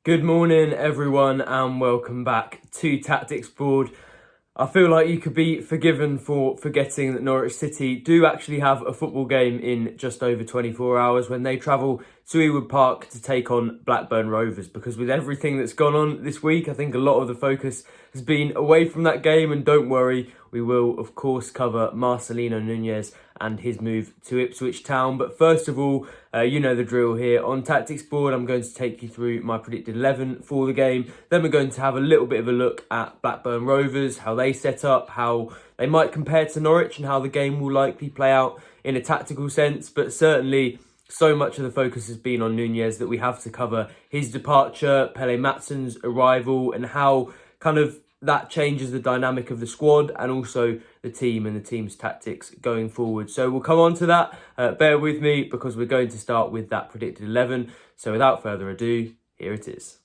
Good morning, everyone, and welcome back to Tactics Board. I feel like you could be forgiven for forgetting that Norwich City do actually have a football game in just over 24 hours when they travel to Ewood Park to take on Blackburn Rovers, because with everything that's gone on this week, I think a lot of the focus has been away from that game. And don't worry, we will of course cover Marcelino Nunez and his move to Ipswich Town. But first of all, you know the drill here on Tactics Board. I'm going to take you through my predicted 11 for the game. Then we're going to have a little bit of a look at Blackburn Rovers, how they set up, how they might compare to Norwich, and how the game will likely play out in a tactical sense. But certainly, so much of the focus has been on Nunez that we have to cover his departure, Pelle Mattsson's arrival, and how kind of that changes the dynamic of the squad and also the team and the team's tactics going forward. So we'll come on to that. Bear with me because we're going to start with that predicted 11. So without further ado, here it is.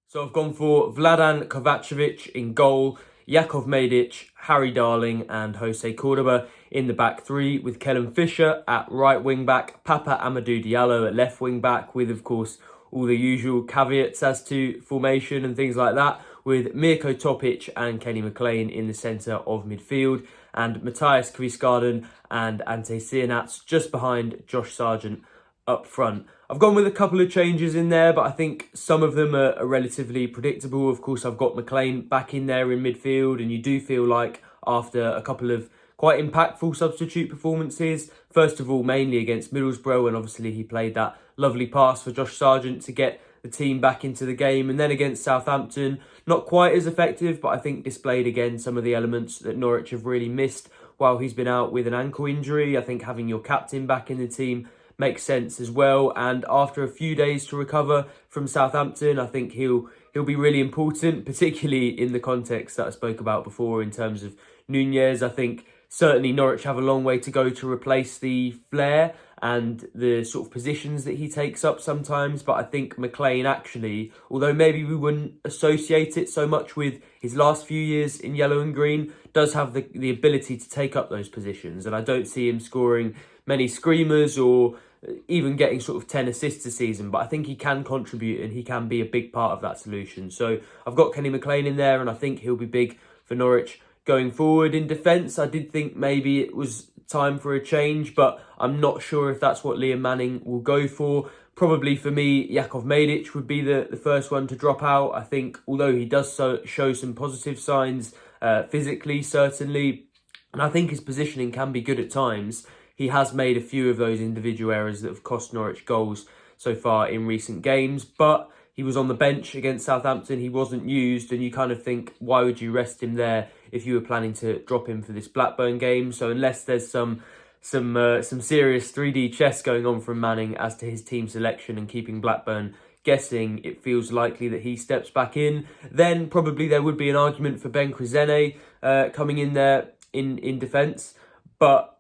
So I've gone for Vladan Kovacevic in goal, Jakov Medic, Harry Darling and Jose Cordoba in the back three, with Kellen Fisher at right wing back, Papa Amadou Diallo at left wing back, with of course all the usual caveats as to formation and things like that, with Mirko Topic and Kenny McLean in the centre of midfield, and Matthias Kvistgaarden and Ante Sienats just behind Josh Sargent up front. I've gone with a couple of changes in there, but I think some of them are relatively predictable. Of course, I've got McLean back in there in midfield, and you do feel like after a couple of quite impactful substitute performances, first of all, mainly against Middlesbrough, and obviously he played that lovely pass for Josh Sargent to get the team back into the game, and then against Southampton, not quite as effective, but I think displayed again some of the elements that Norwich have really missed while he's been out with an ankle injury. I think having your captain back in the team makes sense as well, and after a few days to recover from Southampton, I think he'll be really important, particularly in the context that I spoke about before in terms of Nunez. I think certainly Norwich have a long way to go to replace the flair and the sort of positions that he takes up sometimes, but I think McLean actually, although maybe we wouldn't associate it so much with his last few years in yellow and green, does have the ability to take up those positions, and I don't see him scoring many screamers or even getting sort of 10 assists a season, but I think he can contribute and he can be a big part of that solution. So I've got Kenny McLean in there, and I think he'll be big for Norwich going forward. In defence, I did think maybe it was time for a change, but I'm not sure if that's what Liam Manning will go for. Probably for me, Jakov Medic would be the first one to drop out. I think although he does show some positive signs physically, certainly, and I think his positioning can be good at times, he has made a few of those individual errors that have cost Norwich goals so far in recent games. But he was on the bench against Southampton. He wasn't used, and you kind of think, why would you rest him there if you were planning to drop him for this Blackburn game? So unless there's some serious 3D chess going on from Manning as to his team selection and keeping Blackburn guessing, it feels likely that he steps back in. Then probably there would be an argument for Ben Krizene coming in there in defence, but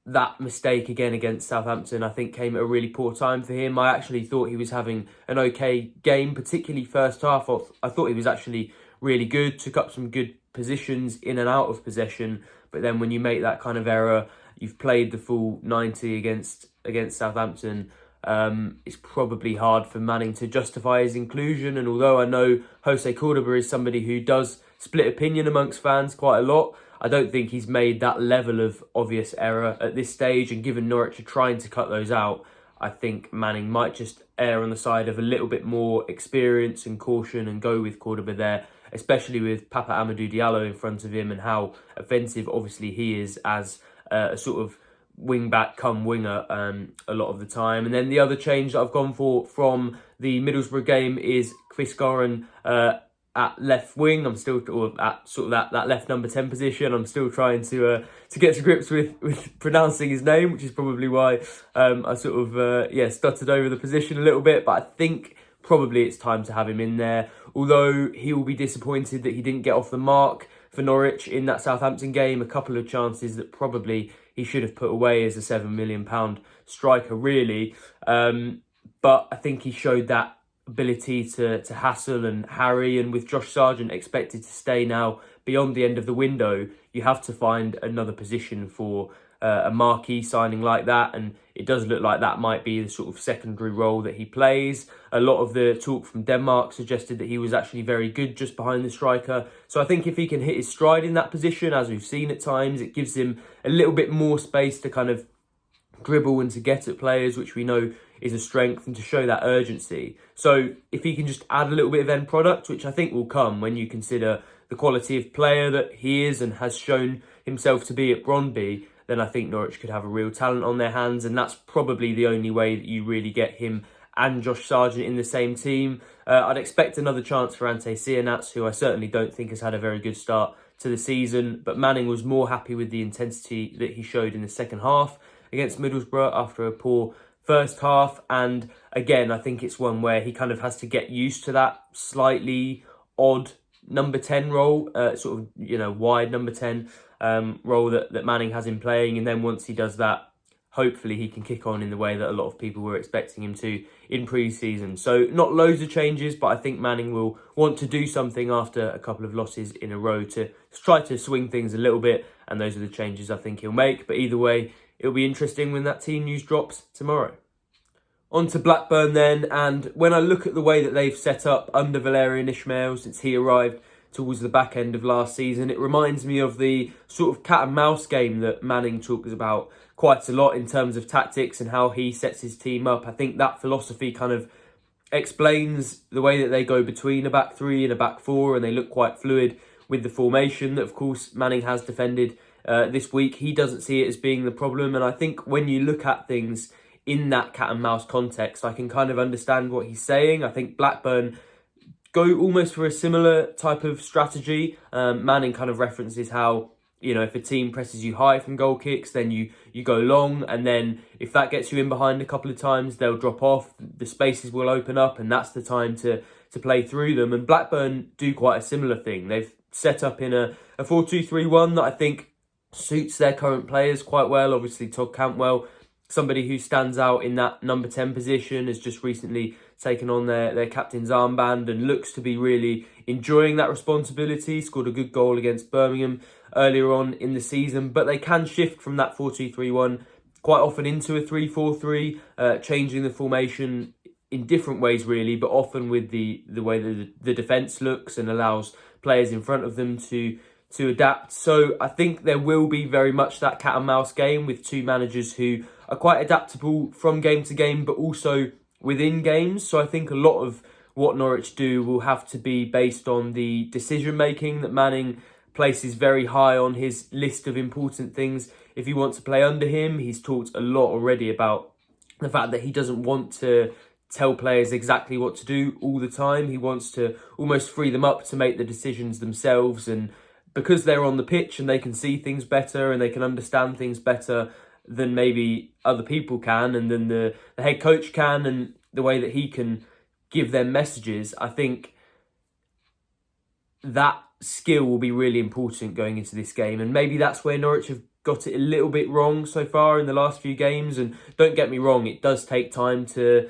that mistake again against Southampton, I think, came at a really poor time for him. I actually thought he was having an okay game, particularly first half. I thought he was actually really good, took up some good positions in and out of possession. But then when you make that kind of error, you've played the full 90 against Southampton. It's probably hard for Manning to justify his inclusion. And although I know Jose Cordoba is somebody who does split opinion amongst fans quite a lot, I don't think he's made that level of obvious error at this stage, and given Norwich are trying to cut those out, I think Manning might just err on the side of a little bit more experience and caution and go with Cordoba there, especially with Papa Amadou Diallo in front of him and how offensive obviously he is as a sort of wing-back come winger a lot of the time. And then the other change that I've gone for from the Middlesbrough game is Kvistgaarden at left wing. I'm still, or at sort of that left number 10 position. I'm still trying to get to grips with pronouncing his name, which is probably why I sort of stuttered over the position a little bit. But I think probably it's time to have him in there. Although he will be disappointed that he didn't get off the mark for Norwich in that Southampton game. A couple of chances that probably he should have put away as a £7 million striker, really. But I think he showed that ability to hassle and harry, and with Josh Sargent expected to stay now beyond the end of the window, you have to find another position for a marquee signing like that, and it does look like that might be the sort of secondary role that he plays. A lot of the talk from Denmark suggested that he was actually very good just behind the striker, so I think if he can hit his stride in that position, as we've seen at times, it gives him a little bit more space to kind of dribble and to get at players, which we know is a strength, and to show that urgency. So if he can just add a little bit of end product, which I think will come when you consider the quality of player that he is and has shown himself to be at Brøndby, then I think Norwich could have a real talent on their hands, and that's probably the only way that you really get him and Josh Sargent in the same team. I'd expect another chance for Ante Seaman, who I certainly don't think has had a very good start to the season, but Manning was more happy with the intensity that he showed in the second half against Middlesbrough after a poor first half. And again, I think it's one where he kind of has to get used to that slightly odd number 10 role, sort of, wide number 10 role that Manning has in playing. And then once he does that, hopefully he can kick on in the way that a lot of people were expecting him to in pre-season. So not loads of changes, but I think Manning will want to do something after a couple of losses in a row to try to swing things a little bit. And those are the changes I think he'll make. But either way, it'll be interesting when that team news drops tomorrow. On to Blackburn then, and when I look at the way that they've set up under Valérien Ismaël since he arrived towards the back end of last season, it reminds me of the sort of cat and mouse game that Manning talks about quite a lot in terms of tactics and how he sets his team up. I think that philosophy kind of explains the way that they go between a back three and a back four, and they look quite fluid with the formation that, of course, Manning has defended this week. He doesn't see it as being the problem, and I think when you look at things in that cat and mouse context, I can kind of understand what he's saying. I think Blackburn go almost for a similar type of strategy. Manning kind of references how, if a team presses you high from goal kicks, then you go long, and then if that gets you in behind a couple of times, they'll drop off, the spaces will open up, and that's the time to play through them. And Blackburn do quite a similar thing. They've set up in a 4-2-3-1 that I think suits their current players quite well. Obviously, Todd Cantwell, somebody who stands out in that number 10 position, has just recently taken on their captain's armband and looks to be really enjoying that responsibility. Scored a good goal against Birmingham earlier on in the season, but they can shift from that 4-2-3-1 quite often into a 3-4-3, changing the formation in different ways really, but often with the way that the defence looks and allows players in front of them to adapt. So I think there will be very much that cat and mouse game with two managers who are quite adaptable from game to game, but also within games. So I think a lot of what Norwich do will have to be based on the decision making that Manning places very high on his list of important things. If you want to play under him, he's talked a lot already about the fact that he doesn't want to tell players exactly what to do all the time. He wants to almost free them up to make the decisions themselves, and because they're on the pitch and they can see things better and they can understand things better than maybe other people can, and then the head coach can, and the way that he can give them messages, I think that skill will be really important going into this game. And maybe that's where Norwich have got it a little bit wrong so far in the last few games. And don't get me wrong, it does take time to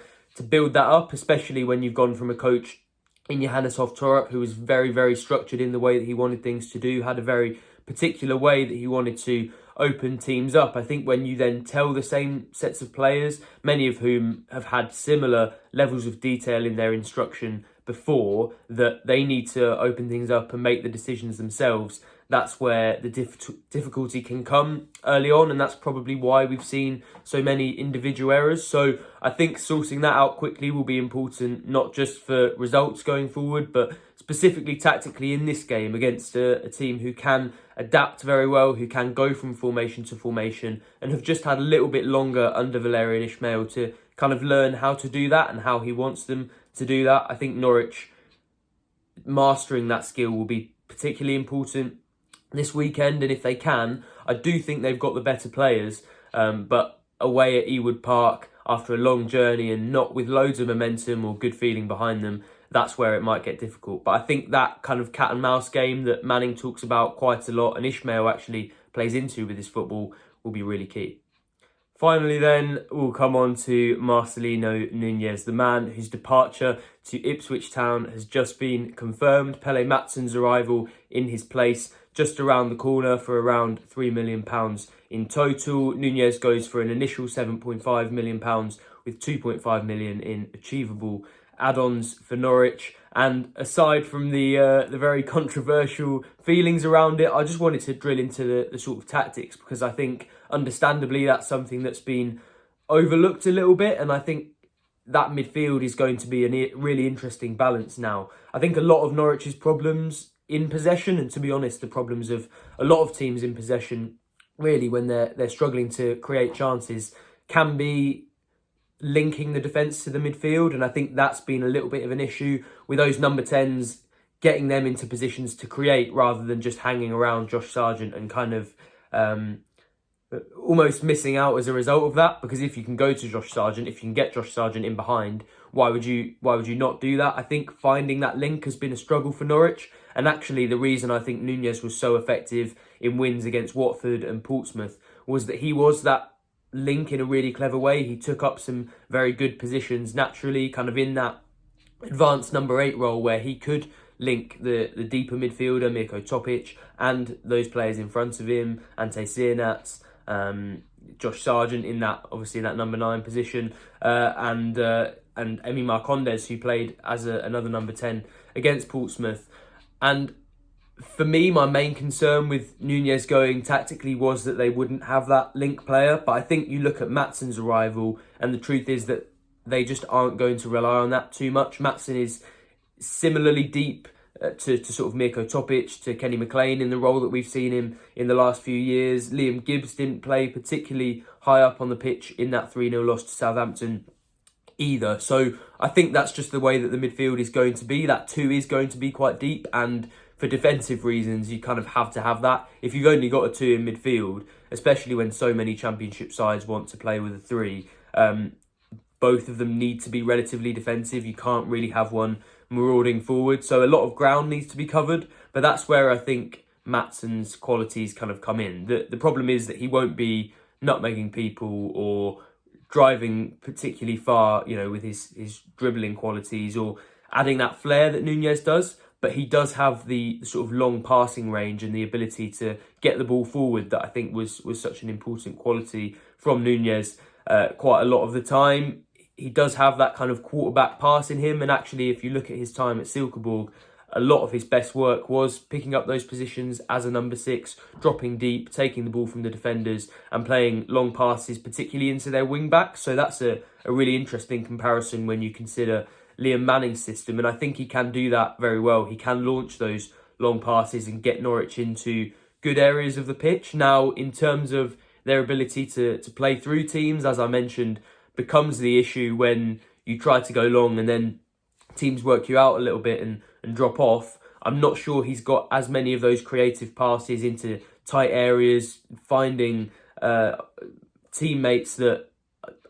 build that up, especially when you've gone from a coach in Johannes Hoff-Torup who was very, very structured in the way that he wanted things to do, had a very particular way that he wanted to open teams up. I think when you then tell the same sets of players, many of whom have had similar levels of detail in their instruction before, that they need to open things up and make the decisions themselves, that's where the difficulty can come early on, and that's probably why we've seen so many individual errors. So I think sorting that out quickly will be important, not just for results going forward, but specifically tactically in this game against a team who can adapt very well, who can go from formation to formation, and have just had a little bit longer under Valérien Ismaël to kind of learn how to do that and how he wants them to do that. I think Norwich mastering that skill will be particularly important this weekend, and if they can, I do think they've got the better players, but away at Ewood Park after a long journey and not with loads of momentum or good feeling behind them, that's where it might get difficult. But I think that kind of cat and mouse game that Manning talks about quite a lot and Ismaël actually plays into with his football will be really key. Finally then, we'll come on to Marcelino Nunez, the man whose departure to Ipswich Town has just been confirmed. Pelle Mattson's arrival in his place just around the corner for around £3 million in total. Nunez goes for an initial £7.5 million with £2.5 million in achievable add-ons for Norwich. And aside from the very controversial feelings around it, I just wanted to drill into the sort of tactics, because I think understandably that's something that's been overlooked a little bit, and I think that midfield is going to be a really interesting balance now. I think a lot of Norwich's problems in possession, and to be honest, the problems of a lot of teams in possession, really, when they're struggling to create chances, can be linking the defence to the midfield, and I think that's been a little bit of an issue with those number 10s, getting them into positions to create rather than just hanging around Josh Sargent and kind of almost missing out as a result of that. Because if you can go to Josh Sargent, if you can get Josh Sargent in behind, why would you not do that? I think finding that link has been a struggle for Norwich, and actually the reason I think Nunez was so effective in wins against Watford and Portsmouth was that he was that link in a really clever way. He took up some very good positions naturally, kind of in that advanced number 8 role where he could link the deeper midfielder, Mirko Topic, and those players in front of him, Ante Sienats, Josh Sargent in that, obviously that number 9 position, and Emi Marcondes, who played as another number 10 against Portsmouth. And for me, my main concern with Nunez going tactically was that they wouldn't have that link player. But I think you look at Matsson's arrival, and the truth is that they just aren't going to rely on that too much. Matsson is similarly deep to sort of Mirko Topic, to Kenny McLean in the role that we've seen him in the last few years. Liam Gibbs didn't play particularly high up on the pitch in that 3-0 loss to Southampton either. So I think that's just the way that the midfield is going to be. That 2 is going to be quite deep, and for defensive reasons, you kind of have to have that. If you've only got a 2 in midfield, especially when so many championship sides want to play with a 3, both of them need to be relatively defensive. You can't really have one marauding forward. So a lot of ground needs to be covered, but that's where I think Matsson's qualities kind of come in. The problem is that he won't be nutmegging people or driving particularly far, with his dribbling qualities or adding that flair that Nunez does. But he does have the sort of long passing range and the ability to get the ball forward that I think was such an important quality from Nunez quite a lot of the time. He does have that kind of quarterback pass in him, and actually if you look at his time at Silkeborg, a lot of his best work was picking up those positions as a number 6, dropping deep, taking the ball from the defenders and playing long passes, particularly into their wing backs. So that's a really interesting comparison when you consider Liam Manning's system, and I think he can do that very well. He can launch those long passes and get Norwich into good areas of the pitch. Now, in terms of their ability to play through teams, as I mentioned, becomes the issue when you try to go long and then teams work you out a little bit and drop off. I'm not sure he's got as many of those creative passes into tight areas, finding teammates that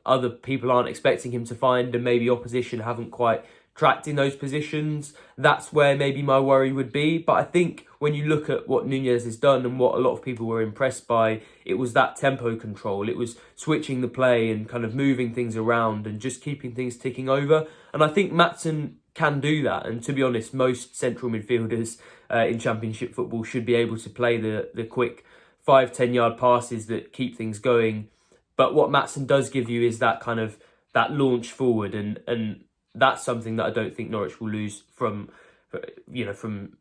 other people aren't expecting him to find, and maybe opposition haven't quite tracked in those positions. That's where maybe my worry would be. But I think when you look at what Nunez has done and what a lot of people were impressed by, it was that tempo control. It was switching the play and kind of moving things around and just keeping things ticking over. And I think Matsson can do that. And to be honest, most central midfielders in Championship football should be able to play the quick 5-10 yard passes that keep things going. But what Matsson does give you is that kind of that launch forward, and that's something that I don't think Norwich will lose from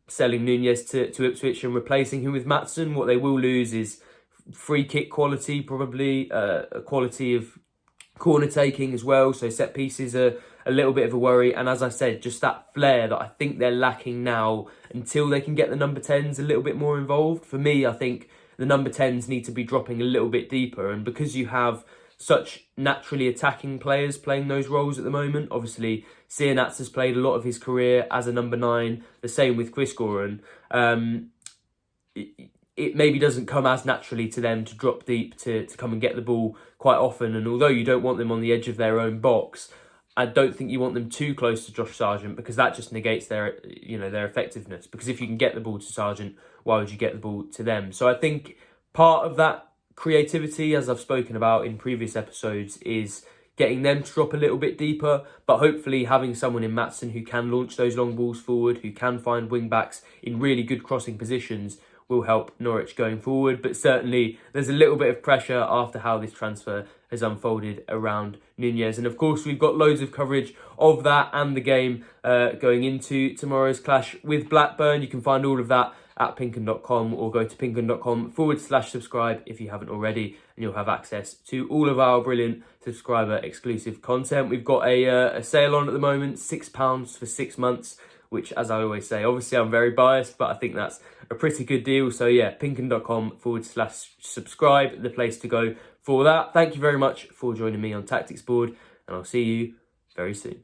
selling Nunez to Ipswich and replacing him with Matsson. What they will lose is free kick quality, probably a quality of corner taking as well. So set pieces are a little bit of a worry, and as I said, just that flair that I think they're lacking now until they can get the number 10s a little bit more involved. For me, I think the number 10s need to be dropping a little bit deeper, and because you have such naturally attacking players playing those roles at the moment, obviously Sienats has played a lot of his career as a number 9, the same with Quiscoren, it maybe doesn't come as naturally to them to drop deep to come and get the ball quite often. And although you don't want them on the edge of their own box, I don't think you want them too close to Josh Sargent, because that just negates their effectiveness. Because if you can get the ball to Sargent, why would you get the ball to them? So I think part of that creativity, as I've spoken about in previous episodes, is getting them to drop a little bit deeper, but hopefully having someone in Mattsson who can launch those long balls forward, who can find wing-backs in really good crossing positions, will help Norwich going forward. But certainly there's a little bit of pressure after how this transfer has unfolded around Nunez. And of course, we've got loads of coverage of that and the game going into tomorrow's clash with Blackburn. You can find all of that at pinkun.com, or go to pinkun.com/subscribe if you haven't already, and you'll have access to all of our brilliant subscriber exclusive content. We've got a sale on at the moment, £6 for 6 months, which, as I always say, obviously I'm very biased, but I think that's a pretty good deal. So yeah, pinkun.com/subscribe, the place to go for that. Thank you very much for joining me on Tactics Board, and I'll see you very soon.